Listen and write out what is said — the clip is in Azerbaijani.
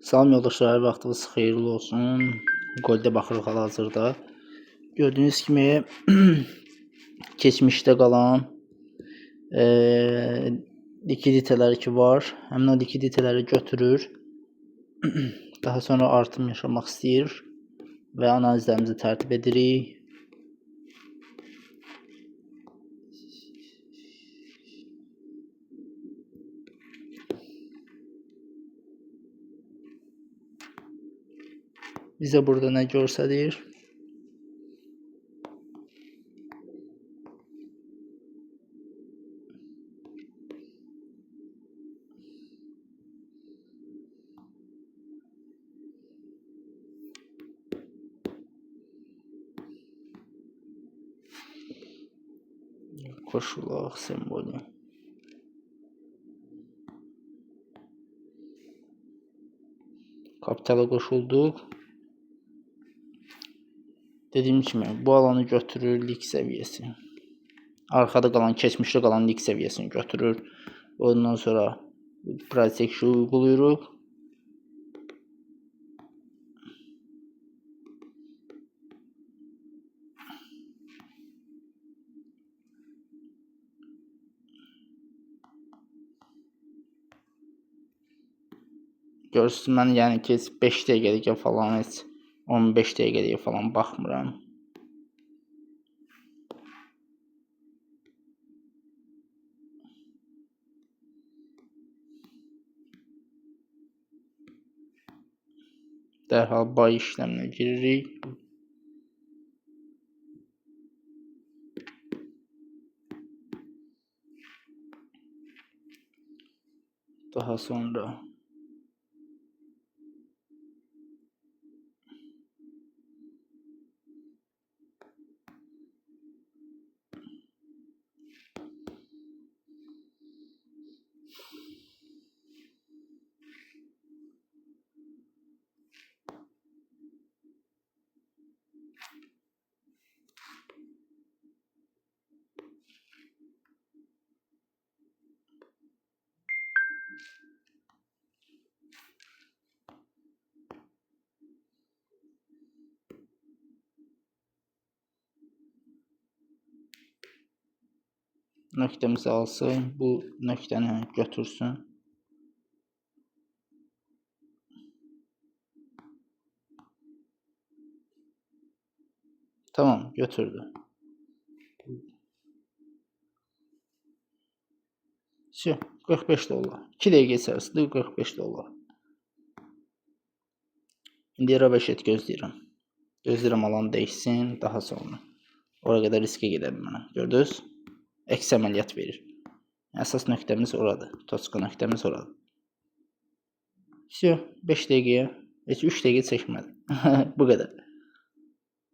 Salam yoldaşlar, vaxtınız xeyirli olsun. Goldə baxırıq hal-hazırda. Gördüyünüz kimi keçmişdə qalan likiditələr ki var, həmin o likiditələri götürür. Daha sonra artım yaşamaq istəyir və analizlərimizi tərtib edirik. Bizə burada nə göstərir? Qoşulaq simvolu. Kapitala qoşulduq. Dediyim kimi bu alanı götürür lik səviyyəsi. Arxada qalan, keçmişdə qalan lik səviyyəsini götürür. Ondan sonra price action uyğulayırıq. Görürsünüz, mən yəni ki 5 dəqiqəliyə falan, heç 15 dəqiqəliyə falan baxmıram. Dərhal buy işləminə giririk. Daha sonra nöqtəmizi alsın, bu nöqtəni götürsün. Tamam, götürdü. Şu 45 dollar. 2 dəqiqə içərisində 45 dollar. İndi rəvəşət gözləyirəm. Gözləyirəm alan dəyişsin, daha sonra. Oraya qədər riskə gedə bilmərəm. Gördünüz? Əks əməliyyat verir. Əsas nöqtəmiz oradır. Toçka nöqtəmiz oradır. Şu 5 dəqiqəyə, heç 3 dəqiqə çəkmədi. Bu qədər.